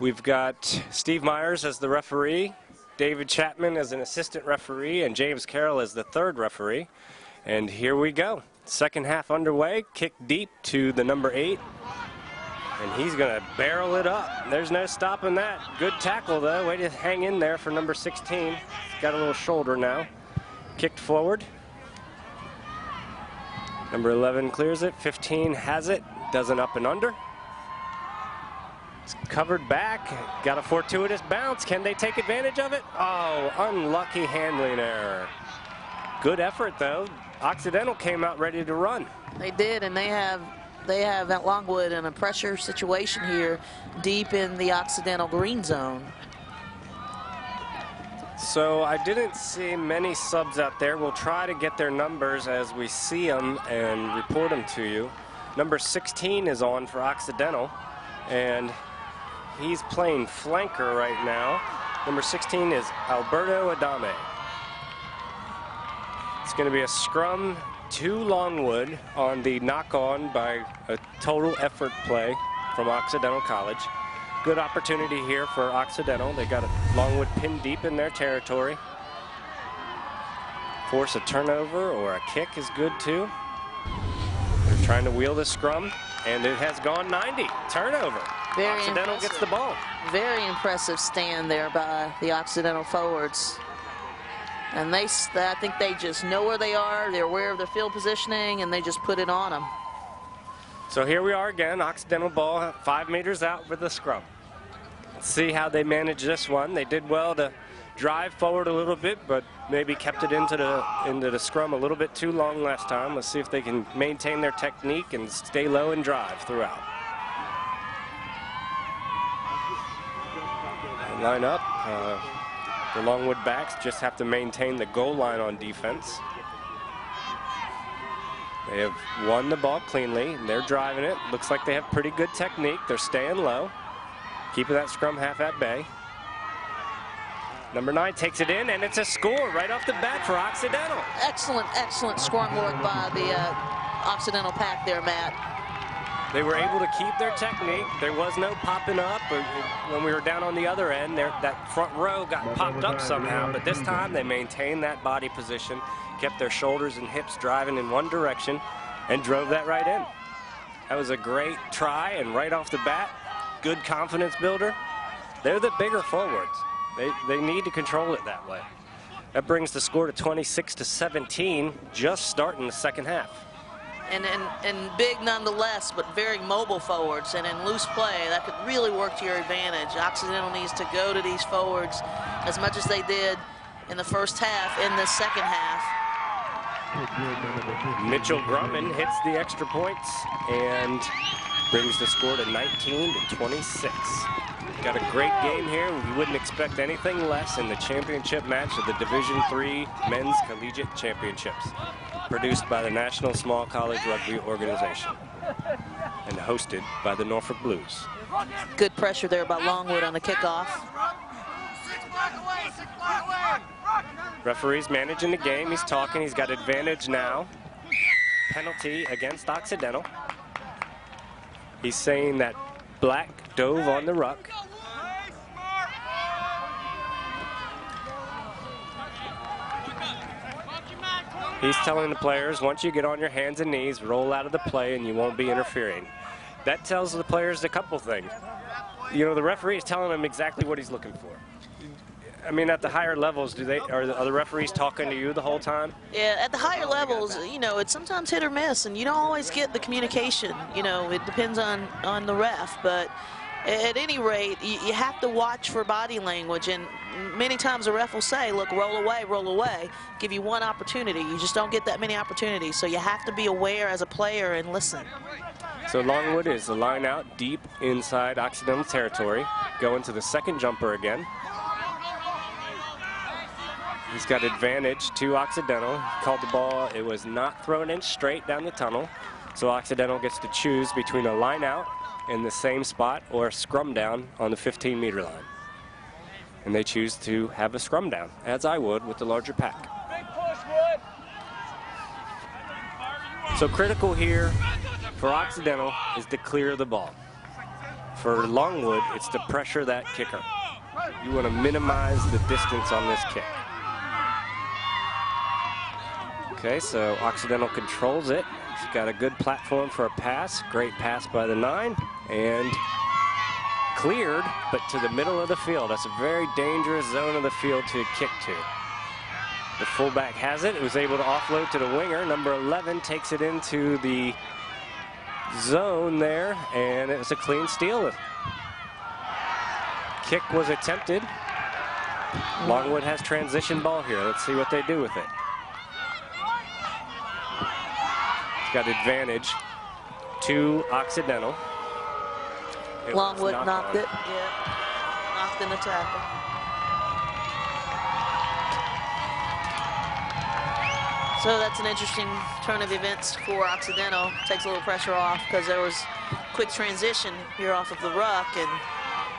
We've got Steve Myers as the referee, David Chapman as an assistant referee, and James Carroll as the third referee. And here we go. Second half underway. Kick deep to the number 8. And he's going to barrel it up. There's no stopping that. Good tackle, though. Way to hang in there for number 16. He's got a little shoulder now. Kicked forward. Number 11 clears it. 15 has it. Does an up and under. It's covered back. Got a fortuitous bounce. Can they take advantage of it? Oh, unlucky handling error. Good effort, though. Occidental came out ready to run. They did, and they have at Longwood in a pressure situation here deep in the Occidental green zone. So I didn't see many subs out there. We'll try to get their numbers as we see them and report them to you. Number 16 is on for Occidental, and he's playing flanker right now. Number 16 is Alberto Adame. It's going to be a scrum to Longwood on the knock-on by a total effort play from Occidental College. Good opportunity here for Occidental. They got Longwood pinned deep in their territory. Force a turnover or a kick is good too. They're trying to wheel the scrum, and it has gone 90. Turnover. Very Occidental impressive. Gets the ball. Very impressive stand there by the Occidental forwards. And I think they just know where they are. They're aware of their field positioning, and they just put it on them. So here we are again. Occidental ball 5 meters out with the scrum. Let's see how they manage this one. They did well to drive forward a little bit, but maybe kept it into the scrum a little bit too long last time. Let's see if they can maintain their technique and stay low and drive throughout. And line up. The Longwood backs just have to maintain the goal line on defense. They have won the ball cleanly, and they're driving it. Looks like they have pretty good technique. They're staying low, keeping that scrum half at bay. Number 9 takes it in, and it's a score right off the bat for Occidental. Excellent, excellent scrum work by the Occidental pack there, Matt. They were able to keep their technique. There was no popping up. When we were down on the other end, that front row got popped up somehow, but this time they maintained that body position, kept their shoulders and hips driving in one direction, and drove that right in. That was a great try, and right off the bat, good confidence builder. They're the bigger forwards. They need to control it that way. That brings the score to 26-17, just starting the second half. And big nonetheless, but very mobile forwards, and in loose play that could really work to your advantage. Occidental needs to go to these forwards as much as they did in the first half in the second half. Mitchell Grumman hits the extra points and brings the score to 19-26. Got a great game here. We wouldn't expect anything less in the championship match of the Division III Men's Collegiate Championships, produced by the National Small College Rugby Organization and hosted by the Norfolk Blues. Good pressure there by Longwood on the kickoff. Referee's managing the game. He's talking. He's got advantage now. Penalty against Occidental. He's saying that Black dove on the ruck. He's telling the players, once you get on your hands and knees, roll out of the play and you won't be interfering. That tells the players a couple things. You know, the referee is telling them exactly what he's looking for. I mean, at the higher levels, are the referees talking to you the whole time? Yeah, at the higher levels, you know, it's sometimes hit or miss, and you don't always get the communication. You know, it depends on the ref, but at any rate, you have to watch for body language, and many times the ref will say, look, roll away, give you one opportunity. You just don't get that many opportunities, so you have to be aware as a player and listen. So Longwood is the line out deep inside Occidental territory, going to the second jumper again. He's got advantage to Occidental. He called the ball. It was not thrown in straight down the tunnel, so Occidental gets to choose between a line out in the same spot or a scrum down on the 15-meter line. And they choose to have a scrum down, as I would with the larger pack. So critical here for Occidental is to clear the ball. for Longwood, it's to pressure that kicker. You want to minimize the distance on this kick. Okay, so Occidental controls it. He's got a good platform for a pass. Great pass by the 9. And cleared, but to the middle of the field. That's a very dangerous zone of the field to kick to. The fullback has it. It was able to offload to the winger. Number 11 takes it into the zone there, and it was a clean steal. Kick was attempted. Longwood has transition ball here. Let's see what they do with it. It's got advantage to Occidental. Longwood knocked it. Yeah, knocked in the tackle. So that's an interesting turn of events for Occidental. Takes a little pressure off because there was quick transition here off of the ruck and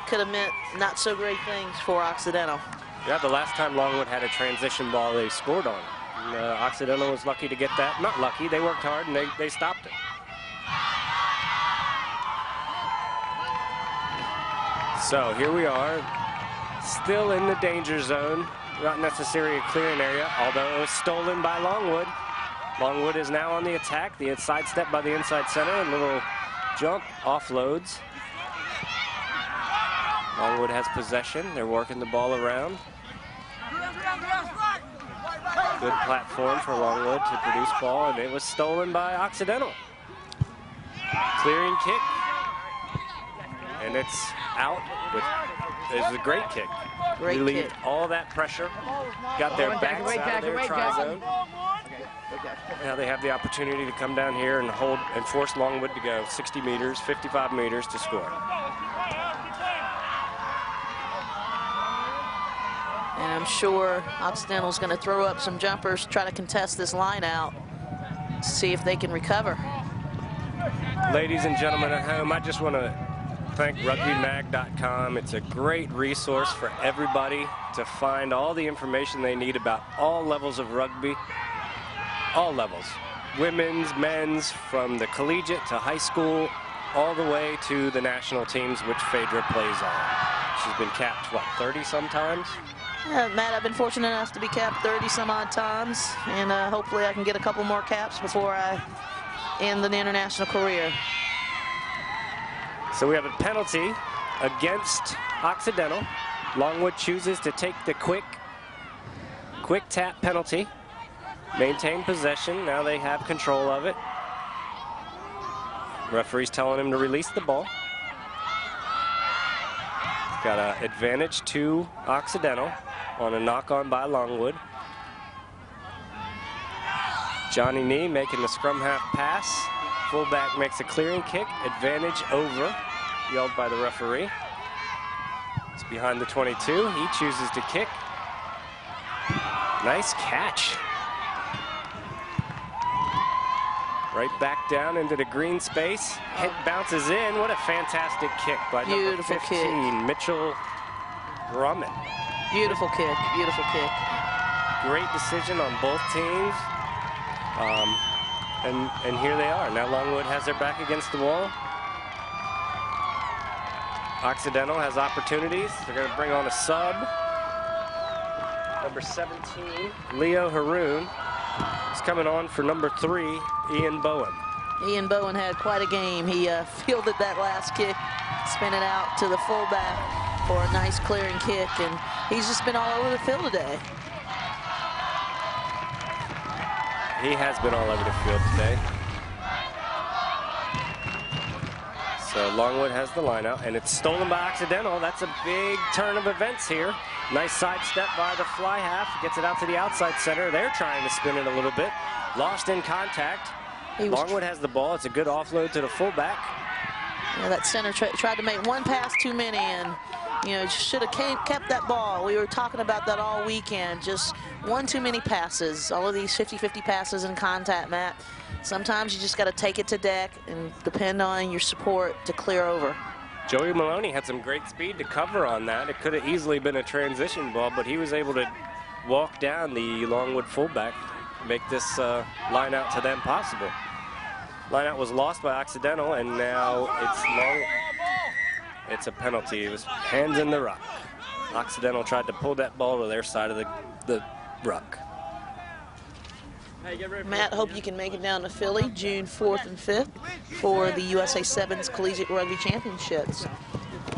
could have meant not so great things for Occidental. Yeah, the last time Longwood had a transition ball, they scored on it. And, Occidental was lucky to get that. Not lucky, they worked hard and they stopped it. So here we are, still in the danger zone. Not necessarily a clearing area, although it was stolen by Longwood. Longwood is now on the attack. The inside step by the inside center, a little jump, offloads. Longwood has possession. They're working the ball around. Good platform for Longwood to produce ball, and it was stolen by Occidental. Clearing kick, and it's out. It's a great kick. Relieved all that pressure. Got their backs out of their try zone. Now they have the opportunity to come down here and hold and force Longwood to go 60 meters, 55 meters to score. And I'm sure Occidental's going to throw up some jumpers, try to contest this line out, see if they can recover. Ladies and gentlemen at home, I just want to thank rugbymag.com. It's a great resource for everybody to find all the information they need about all levels of rugby, all levels. Women's, men's, from the collegiate to high school, all the way to the national teams, which Phaedra plays on. She's been capped, what, 30 sometimes? Yeah, Matt, I've been fortunate enough to be capped 30 some odd times, and hopefully I can get a couple more caps before I end the international career. So we have a penalty against Occidental. Longwood chooses to take the quick tap penalty, maintain possession. Now they have control of it. Referee's telling him to release the ball. Got an advantage to Occidental on a knock-on by Longwood. Johnny Nee making the scrum half pass. Fullback makes a clearing kick. Advantage over, yelled by the referee. It's behind the 22. He chooses to kick. Nice catch. Right back down into the green space. Head bounces in. What a fantastic kick by number 15, Mitchell Grumman. Beautiful kick, beautiful kick. Great decision on both teams. And here they are. Now Longwood has their back against the wall. Occidental has opportunities. They're going to bring on a sub. Number 17, Leo Haroon. He's coming on for number 3, Ian Bowen. Ian Bowen had quite a game. He fielded that last kick, spin it out to the fullback for a nice clearing kick, and he's just been all over the field today. He has been all over the field today. So Longwood has the line out, and it's stolen by Occidental. That's a big turn of events here. Nice side step by the fly half. Gets it out to the outside center. They're trying to spin it a little bit. Lost in contact. Longwood has the ball. It's a good offload to the fullback. Yeah, that center tried to make one pass too many, and should have kept that ball. We were talking about that all weekend. Just one too many passes. All of these 50-50 passes in contact, Matt. Sometimes you just got to take it to deck and depend on your support to clear over. Joey Maloney had some great speed to cover on that. It could have easily been a transition ball, but he was able to walk down the Longwood fullback, make this line out to them possible. Line out was lost by Occidental, and now it's It's a penalty. It was hands in the ruck. Occidental tried to pull that ball to their side of the ruck. Matt, hope you can make it down to Philly June 4th and 5th for the USA Sevens Collegiate Rugby Championships.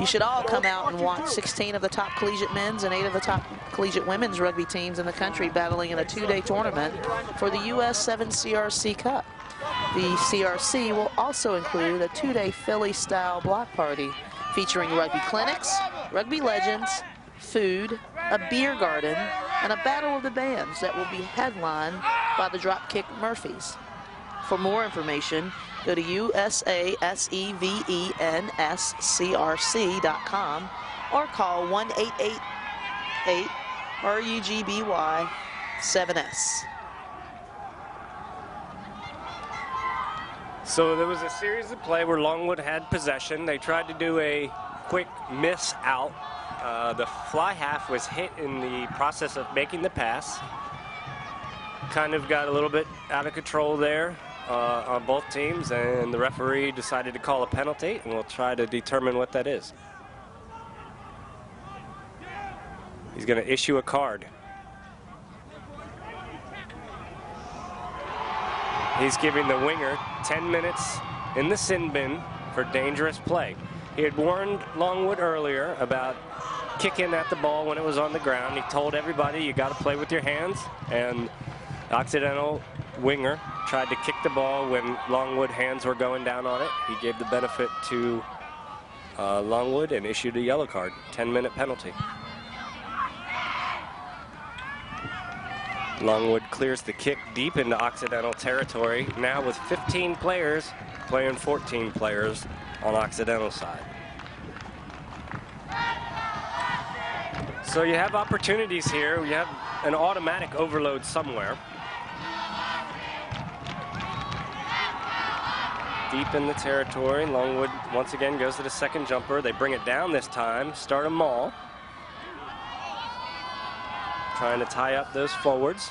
You should all come out and watch 16 of the top collegiate men's and 8 of the top collegiate women's rugby teams in the country battling in a 2-day tournament for the US 7 CRC Cup. The CRC will also include a 2-day Philly-style block party featuring rugby clinics, rugby legends, food, a beer garden, and a battle of the bands that will be headlined by the Dropkick Murphys. For more information, go to USASEVENSCRC.com or call 1-888-RUGBY-7S. So there was a series of play where Longwood had possession. They tried to do a quick miss out. The fly half was hit in the process of making the pass. Kind of got a little bit out of control there on both teams, and the referee decided to call a penalty, and we'll try to determine what that is. He's going to issue a card. He's giving the winger 10 minutes in the sin bin for dangerous play. He had warned Longwood earlier about kicking at the ball when it was on the ground. He told everybody you got to play with your hands, and the Occidental winger tried to kick the ball when Longwood hands were going down on it. He gave the benefit to Longwood and issued a yellow card, 10-minute penalty. Longwood clears the kick deep into Occidental territory, now with 15 players playing 14 players on Occidental side. So you have opportunities here. You have an automatic overload somewhere. Deep in the territory, Longwood once again goes to the second jumper. They bring it down this time, start a maul. Trying to tie up those forwards.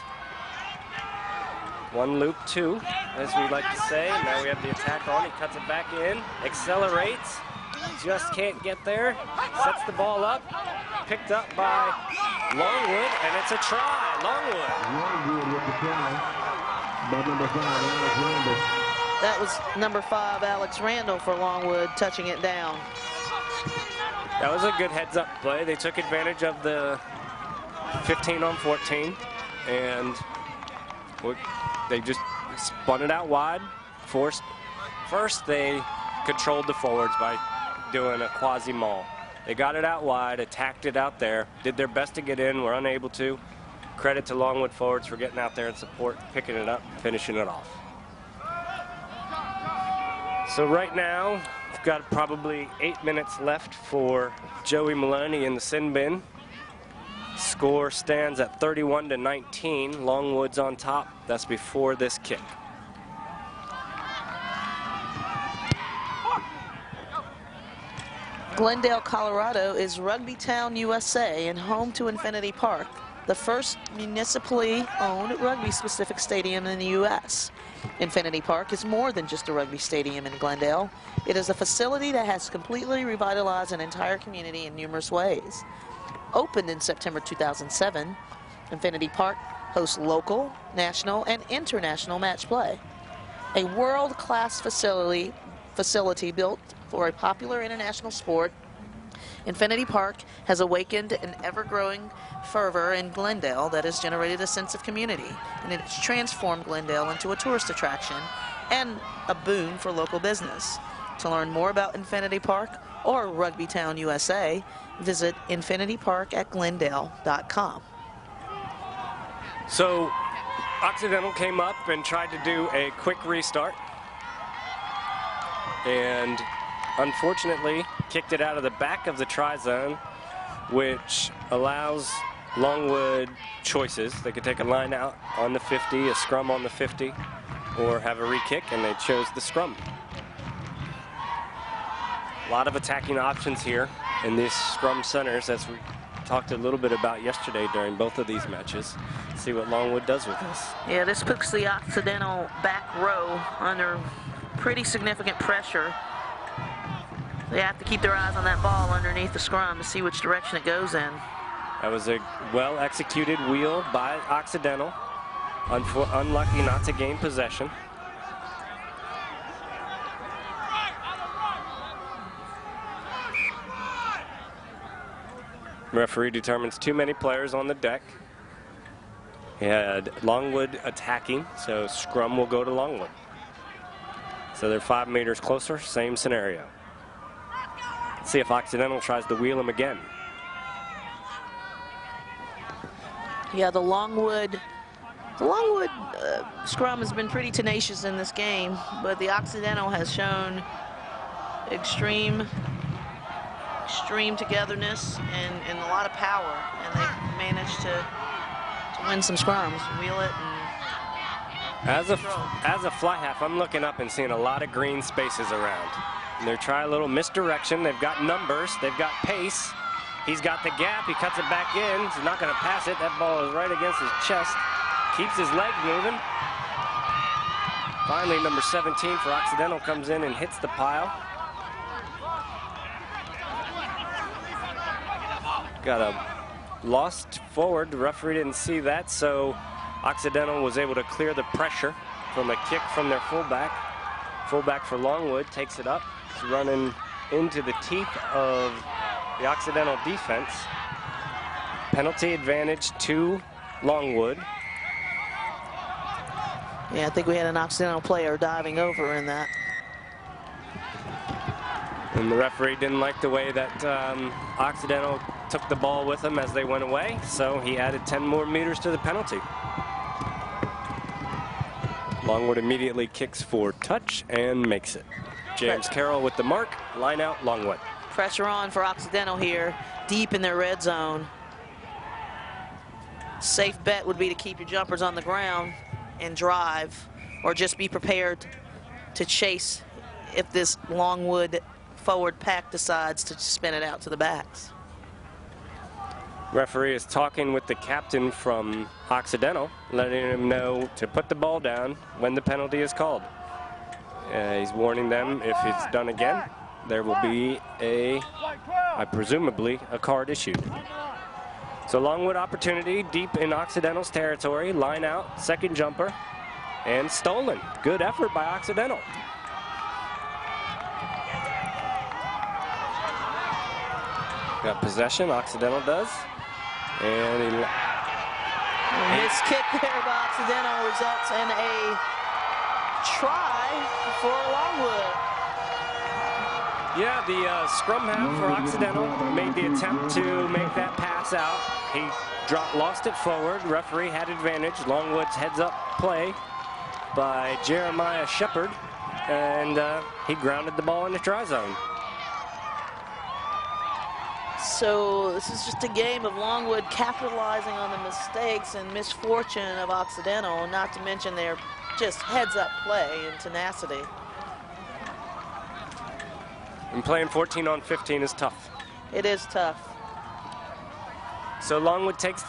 One loop, two, as we like to say. Now we have the attack on. He cuts it back in, accelerates, just can't get there. Sets the ball up, picked up by Longwood, and it's a try. Longwood. Longwood with the try by number 5, Alex Randall. That was number 5, Alex Randall, for Longwood, touching it down. That was a good heads-up play. They took advantage of the 15-on-14, and they just spun it out wide. First, they controlled the forwards by doing a quasi-maul. They got it out wide, attacked it out there, did their best to get in, were unable to. Credit to Longwood forwards for getting out there and support, picking it up, finishing it off. So right now, we've got probably 8 minutes left for Joey Maloney in the sin bin. Score stands at 31-19. Longwood's on top. That's before this kick. Glendale, Colorado is Rugby Town, USA, and home to Infinity Park, the first municipally owned rugby-specific stadium in the U.S. Infinity Park is more than just a rugby stadium in Glendale. It is a facility that has completely revitalized an entire community in numerous ways. Opened in September 2007, Infinity Park hosts local, national, and international match play. A world-class facility built for a popular international sport, Infinity Park has awakened an ever-growing fervor in Glendale that has generated a sense of community, and it's transformed Glendale into a tourist attraction and a boon for local business. To learn more about Infinity Park or Rugby Town USA, visit infinitypark@glendale.com. So Occidental came up and tried to do a quick restart, and unfortunately kicked it out of the back of the try zone, which allows Longwood choices. They could take a line out on the 50, a scrum on the 50, or have a re-kick, and they chose the scrum. A lot of attacking options here in these scrum centers, as we talked a little bit about yesterday during both of these matches. Let's see what Longwood does with this. Yeah, this puts the Occidental back row under pretty significant pressure. They have to keep their eyes on that ball underneath the scrum to see which direction it goes in. That was a well-executed wheel by Occidental. Unlucky not to gain possession. Referee determines too many players on the deck. He had Longwood attacking, so scrum will go to Longwood. So they're 5 meters closer, same scenario. Let's see if Occidental tries to wheel him again. Yeah, the Longwood scrum has been pretty tenacious in this game, but the Occidental has shown extreme togetherness and a lot of power, and they've managed to win some scrums, wheel it. And as a fly half, I'm looking up and seeing a lot of green spaces around. And they're trying a little misdirection. They've got numbers, they've got pace. He's got the gap, he cuts it back in. He's not gonna pass it. That ball is right against his chest. Keeps his leg moving. Finally, number 17 for Occidental comes in and hits the pile. Got a lost forward. The referee didn't see that, so Occidental was able to clear the pressure from a kick from their fullback. Fullback for Longwood takes it up. It's running into the teeth of the Occidental defense. Penalty advantage to Longwood. Yeah, I think we had an Occidental player diving over in that. And the referee didn't like the way that Occidental took the ball with him as they went away, so he added 10 more meters to the penalty. Longwood immediately kicks for touch and makes it. James Carroll with the mark, line out Longwood. Pressure on for Occidental here, deep in their red zone. Safe bet would be to keep your jumpers on the ground and drive, or just be prepared to chase if this Longwood forward pack decides to spin it out to the backs. Referee is talking with the captain from Occidental, letting him know to put the ball down when the penalty is called. He's warning them if it's done again, there will be presumably a card issued. So Longwood opportunity deep in Occidental's territory, line out, second jumper, and stolen. Good effort by Occidental. Got possession, Occidental does. And his kick there by Occidental results in a try for Longwood. Yeah, the scrum half for Occidental made the attempt to make that pass out. He lost it forward. Referee had advantage. Longwood's heads up play by Jeremiah Shepard, and he grounded the ball in the try zone. So this is just a game of Longwood capitalizing on the mistakes and misfortune of Occidental, not to mention their just heads-up play and tenacity. And playing 14 on 15 is tough. It is tough. So Longwood takes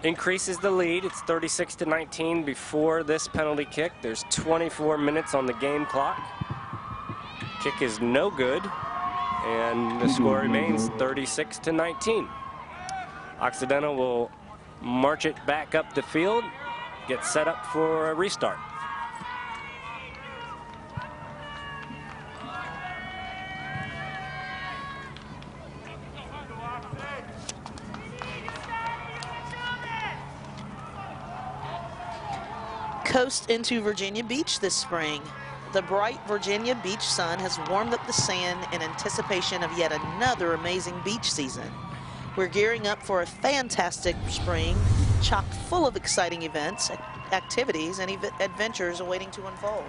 increases the lead. It's 36-19 before this penalty kick. There's 24 minutes on the game clock. Kick is no good. And the score remains 36-19. Occidental will march it back up the field, get set up for a restart. Coast into Virginia Beach this spring. The bright Virginia Beach sun has warmed up the sand in anticipation of yet another amazing beach season. We're gearing up for a fantastic spring, chock full of exciting events, activities, and adventures awaiting to unfold.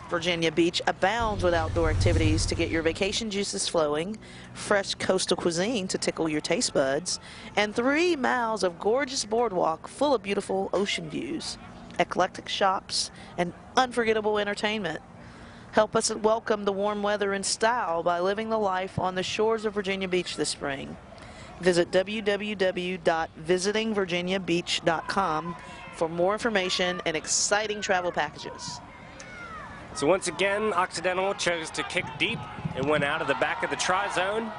Virginia Beach abounds with outdoor activities to get your vacation juices flowing, fresh coastal cuisine to tickle your taste buds, and 3 miles of gorgeous boardwalk full of beautiful ocean views, eclectic shops, and unforgettable entertainment. Help us welcome the warm weather in style by living the life on the shores of Virginia Beach this spring. Visit www.visitingvirginiabeach.com for more information and exciting travel packages. So once again, Occidental chose to kick deep. It went out of the back of the try zone.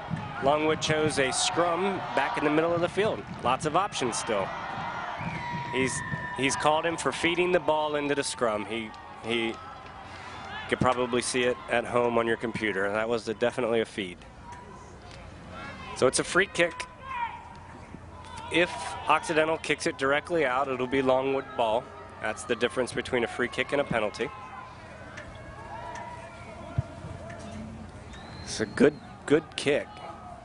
Longwood chose a scrum back in the middle of the field. Lots of options still. He's called him for feeding the ball into the scrum. He could probably see it at home on your computer. That was definitely a feed. So it's a free kick. If Occidental kicks it directly out, it'll be Longwood ball. That's the difference between a free kick and a penalty. It's a good kick.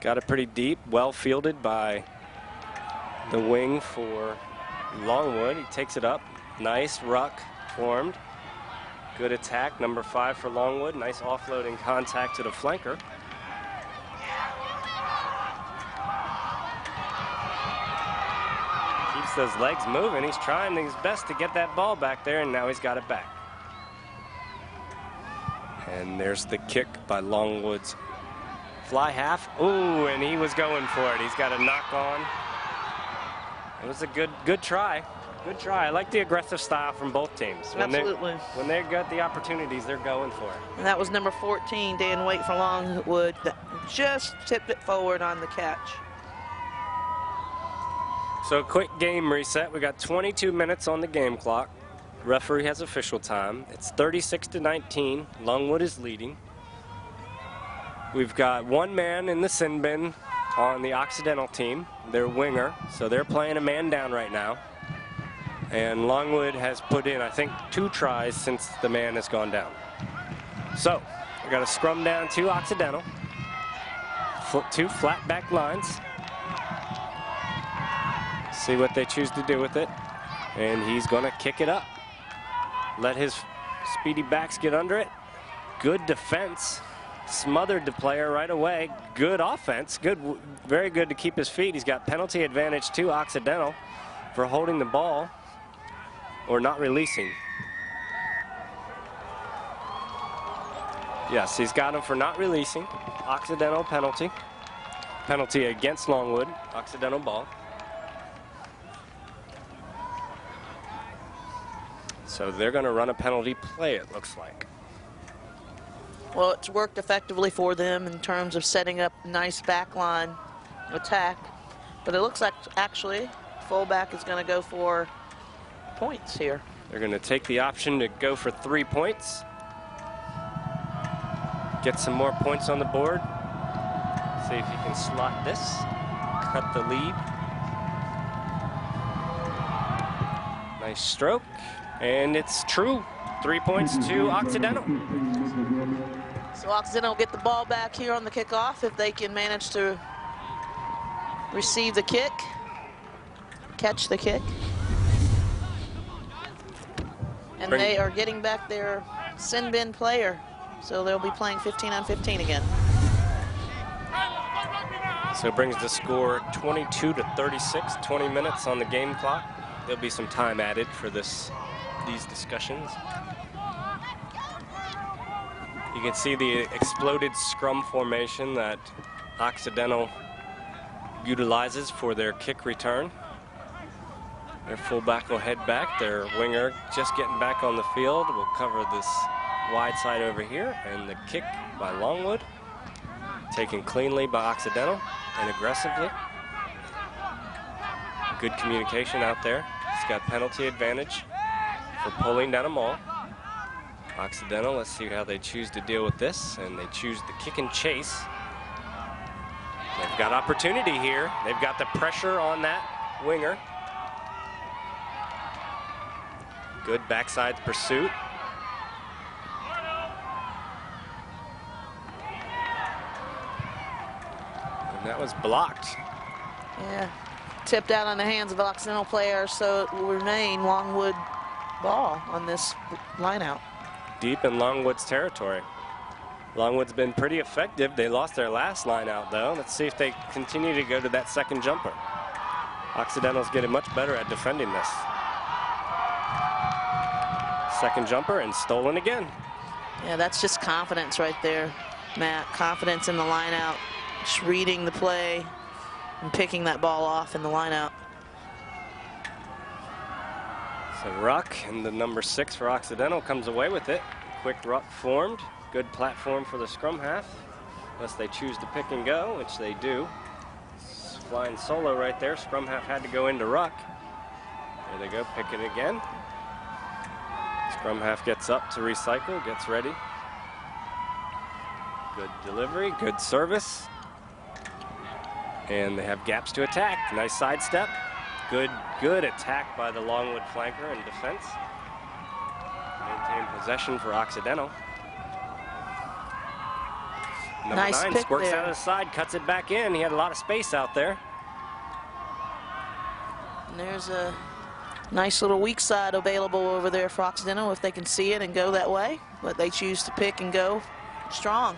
Got it pretty deep, well fielded by the wing for Longwood. He takes it up. Nice ruck formed. Good attack, number 5 for Longwood. Nice offloading contact to the flanker. Keeps those legs moving. He's trying his best to get that ball back there, and now he's got it back. And there's the kick by Longwood's fly half. Ooh, and he was going for it. He's got a knock on. It was a good try. Good try. I like the aggressive style from both teams. Absolutely. When they've got the opportunities, they're going for it. And that was number 14, Dan Waite for Longwood, that just tipped it forward on the catch. So a quick game reset. We got 22 minutes on the game clock. Referee has official time. It's 36-19. Longwood is leading. We've got one man in the sin bin on the Occidental team, their winger. So they're playing a man down right now. And Longwood has put in, I think, 2 tries since the man has gone down. So we got a scrum down to Occidental. 2 flat back lines. See what they choose to do with it. And he's going to kick it up. Let his speedy backs get under it. Good defense. Smothered the player right away. Good offense. Very good to keep his feet. He's got penalty advantage to Occidental for holding the ball or not releasing. Yes, he's got him for not releasing. Occidental penalty. Penalty against Longwood. Occidental ball. So they're going to run a penalty play, it looks like. Well, it's worked effectively for them in terms of setting up a nice backline attack. But it looks like actually fullback is going to go for points here. They're going to take the option to go for 3 points. Get some more points on the board. See if he can slot this. Cut the lead. Nice stroke. And it's true. 3 points to Occidental. So Occidental will get the ball back here on the kickoff if they can manage to receive the kick, catch the kick. And they are getting back their sin bin player. So they'll be playing 15 on 15 again. So it brings the score 22-36, 20 minutes on the game clock. There'll be some time added for these discussions. You can see the exploded scrum formation that Occidental utilizes for their kick return. Their fullback will head back. Their winger just getting back on the field will cover this wide side over here. And the kick by Longwood, taken cleanly by Occidental and aggressively. Good communication out there. He's got penalty advantage for pulling down a maul. Occidental, let's see how they choose to deal with this. And they choose the kick and chase. They've got opportunity here. They've got the pressure on that winger. Good backside pursuit. And that was blocked. Yeah, tipped out on the hands of the Occidental player, so it will remain Longwood ball on this line out. Deep in Longwood's territory. Longwood's been pretty effective. They lost their last line out though. Let's see if they continue to go to that second jumper. Occidental's getting much better at defending this. Second jumper and stolen again. Yeah, that's just confidence right there, Matt. Confidence in the line out, just reading the play and picking that ball off in the line out. So Ruck and the number 6 for Occidental comes away with it. Quick ruck formed. Good platform for the scrum half. Unless they choose to pick and go, which they do. Flying solo right there. Scrum half had to go into ruck. There they go, pick it again. Scrum half gets up to recycle, gets ready. Good delivery, good service. And they have gaps to attack. Nice sidestep. Good attack by the Longwood flanker in defense. Maintain possession for Occidental. Number Nice 9 pick squirts there. out of the side, cuts it back in. He had a lot of space out there. And there's a nice little weak side available over there for Occidental if they can see it and go that way. But they choose to pick and go strong.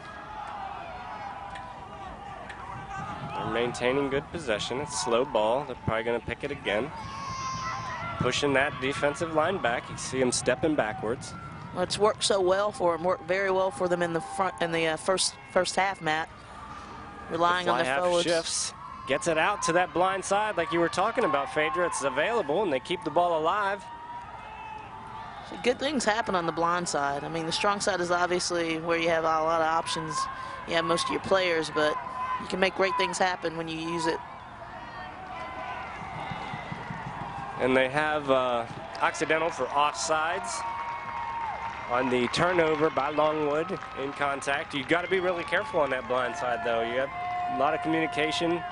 They're maintaining good possession. It's slow ball. They're probably going to pick it again. Pushing that defensive line back. You see them stepping backwards. Well, it's worked so well for them, worked very well for them in the front in the first half, Matt. Relying on their forwards. Shifts, gets it out to that blind side like you were talking about, Phaedra. It's available, and they keep the ball alive. So good things happen on the blind side. I mean, the strong side is obviously where you have a lot of options. You have most of your players, but you can make great things happen when you use it. And they have Occidental for offsides on the turnover by Longwood in contact. You've got to be really careful on that blind side, though. You have a lot of communication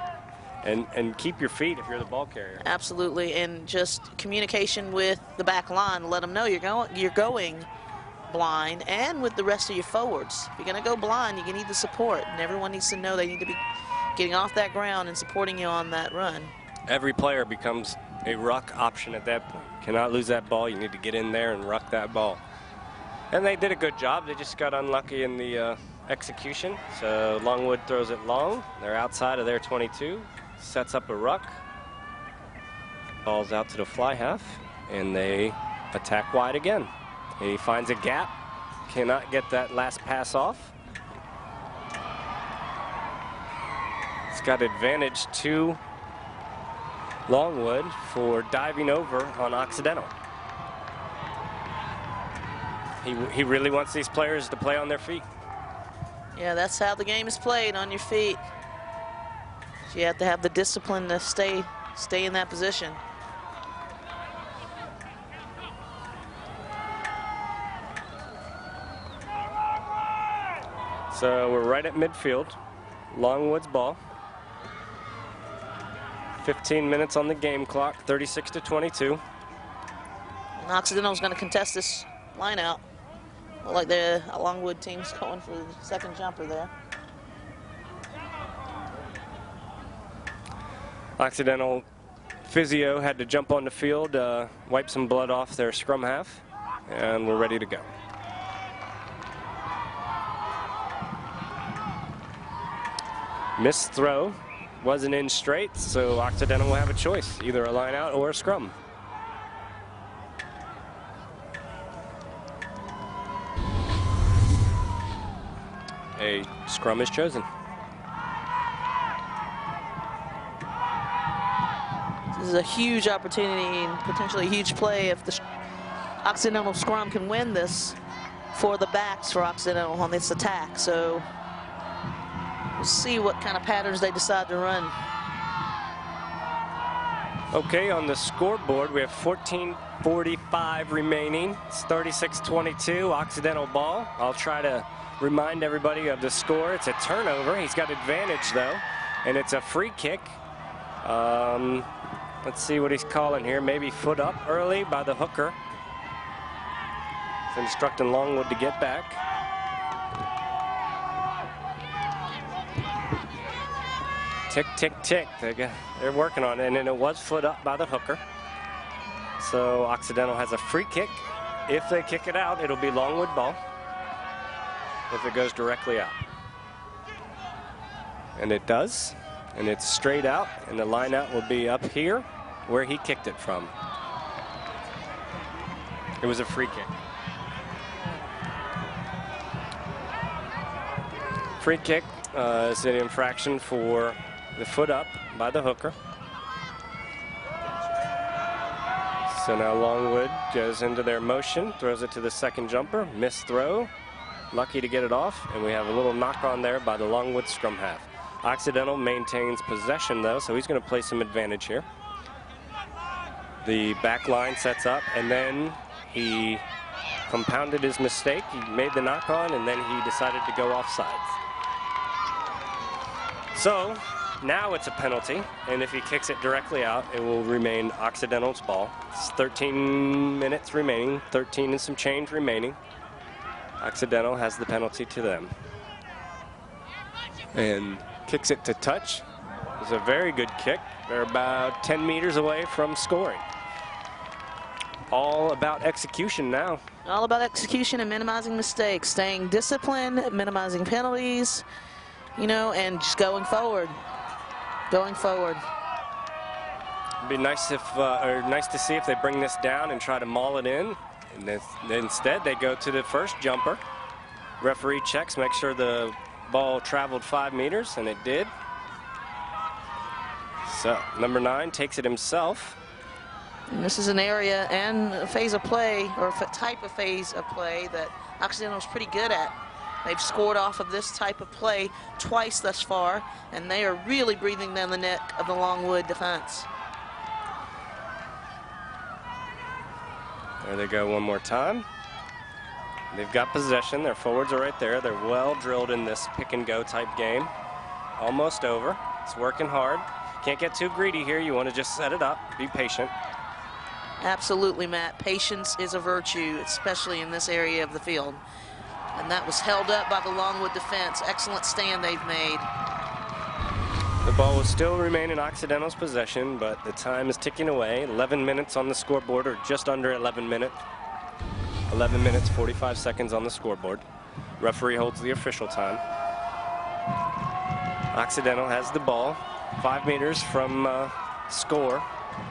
and keep your feet if you're the ball carrier. Absolutely, and just communication with the back line. Let them know you're going blind, and with the rest of your forwards. If you're going to go blind, you need the support, and everyone needs to know they need to be getting off that ground and supporting you on that run. Every player becomes a ruck option at that point. Cannot lose that ball. You need to get in there and ruck that ball. And they did a good job. They just got unlucky in the execution. So Longwood throws it long. They're outside of their 22. Sets up a ruck. Ball's out to the fly half. And they attack wide again. He finds a gap. Cannot get that last pass off. It's got advantage to Longwood for diving over on Occidental. He really wants these players to play on their feet. Yeah, that's how the game is played, on your feet. So you have to have the discipline to stay in that position. So we're right at midfield. Longwood's ball. 15 minutes on the game clock, 36-22. And Occidental's going to contest this line out. Look like the Longwood team's going for the second jumper there. Occidental physio had to jump on the field, wipe some blood off their scrum half, and we're ready to go. Missed throw, wasn't in straight, so Occidental will have a choice, either a line out or a scrum. A scrum is chosen. This is a huge opportunity and potentially a huge play if the Occidental scrum can win this for the backs for Occidental on this attack. So we'll see what kind of patterns they decide to run. Okay, on the scoreboard, we have 14:45 remaining. It's 36-22, Occidental ball. I'll try to remind everybody of the score. It's a turnover. He's got advantage, though, and it's a free kick. Let's see what he's calling here. Maybe foot up early by the hooker. He's instructing Longwood to get back. Tick, tick, tick. They're working on it, and then it was foot up by the hooker. So Occidental has a free kick. If they kick it out, it'll be Longwood ball. If it goes directly out. And it does. And it's straight out, and the line out will be up here where he kicked it from. It was a free kick. Free kick is an infraction for the foot up by the hooker. So now Longwood goes into their motion, throws it to the second jumper, missed throw, lucky to get it off, and we have a little knock on there by the Longwood scrum half. Occidental maintains possession though, so he's going to play some advantage here. The back line sets up, and then he compounded his mistake. He made the knock on, and then he decided to go off sides. So now it's a penalty, and if he kicks it directly out, it will remain Occidental's ball. It's 13 minutes remaining, 13 and some change remaining. Occidental has the penalty to them. And kicks it to touch. It's a very good kick. They're about 10 meters away from scoring. All about execution now. All about execution and minimizing mistakes, staying disciplined, minimizing penalties, you know, and just going forward. Going forward. It'd be nice if, or nice to see if they bring this down and try to maul it in. And then instead, they go to the first jumper. Referee checks, make sure the ball traveled 5 meters, and it did. So number 9 takes it himself. And this is an area and a phase of play, or a type of phase of play that Occidental's pretty good at. They've scored off of this type of play twice thus far, and they are really breathing down the neck of the Longwood defense. There they go one more time. They've got possession. Their forwards are right there. They're well drilled in this pick and go type game. Almost over. It's working hard. Can't get too greedy here. You want to just set it up. Be patient. Absolutely, Matt. Patience is a virtue, especially in this area of the field. And that was held up by the Longwood defense. Excellent stand they've made. The ball will still remain in Occidental's possession, but the time is ticking away. 11 minutes on the scoreboard, or just under 11 minutes. 11 minutes, 45 seconds on the scoreboard. Referee holds the official time. Occidental has the ball, 5 meters from score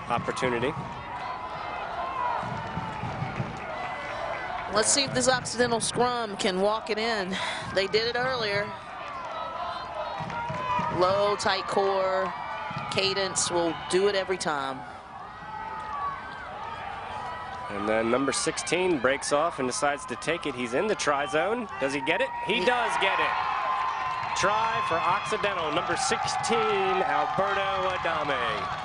opportunity. Let's see if this Occidental scrum can walk it in. They did it earlier. Low, tight core, cadence will do it every time. And then number 16 breaks off and decides to take it. He's in the try zone. Does he get it? He does get it. Try for Occidental, number 16, Alberto Adame.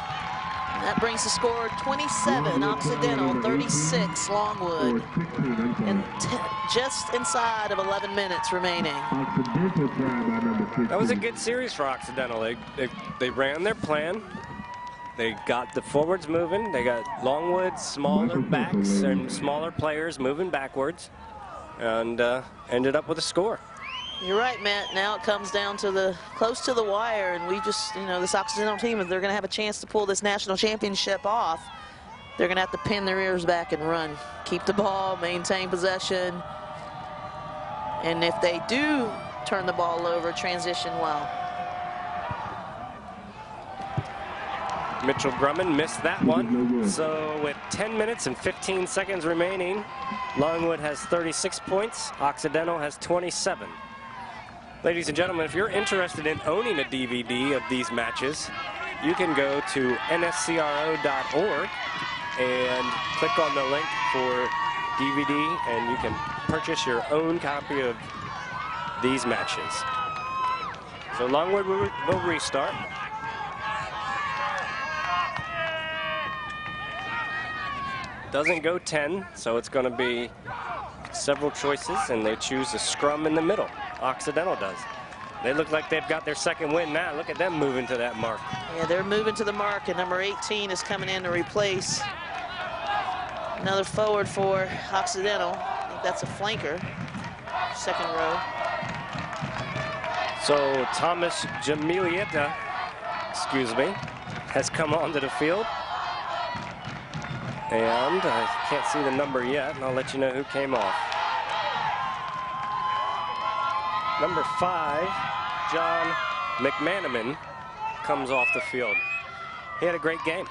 That brings the score 27, Occidental, 36, Longwood. And just inside of 11 minutes remaining. That was a good series for Occidental. They ran their plan. They got the forwards moving. They got Longwood, smaller backs and smaller players moving backwards, and ended up with a score. You're right, Matt. Now it comes down to close to the wire, and we just, you know, this Occidental team, if they're going to have a chance to pull this national championship off, they're going to have to pin their ears back and run. Keep the ball, maintain possession, and if they do turn the ball over, transition well. Mitchell Grumman missed that one. So with 10 minutes and 15 seconds remaining, Longwood has 36 points. Occidental has 27. Ladies and gentlemen, if you're interested in owning a DVD of these matches, you can go to nscro.org and click on the link for DVD, and you can purchase your own copy of these matches. So Longwood will restart. Doesn't go 10, so it's going to be several choices, and they choose a scrum in the middle. Occidental does. They look like they've got their second win now. Look at them moving to that mark. Yeah, they're moving to the mark, and number 18 is coming in to replace another forward for Occidental. I think that's a flanker, second row. So Thomas Jamilieta, has come onto the field. And I can't see the number yet, and I'll let you know who came off. Number 5, John McManaman, comes off the field. He had a great game.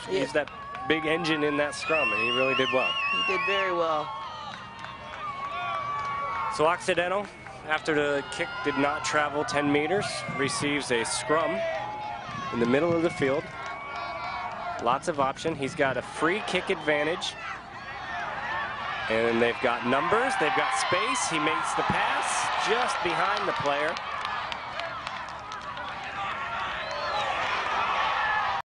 He used that big engine in that scrum, and he really did well. He did very well. So Occidental, after the kick did not travel 10 meters, receives a scrum in the middle of the field. Lots of option. He's got a free kick advantage. And they've got numbers. They've got space. He makes the pass just behind the player.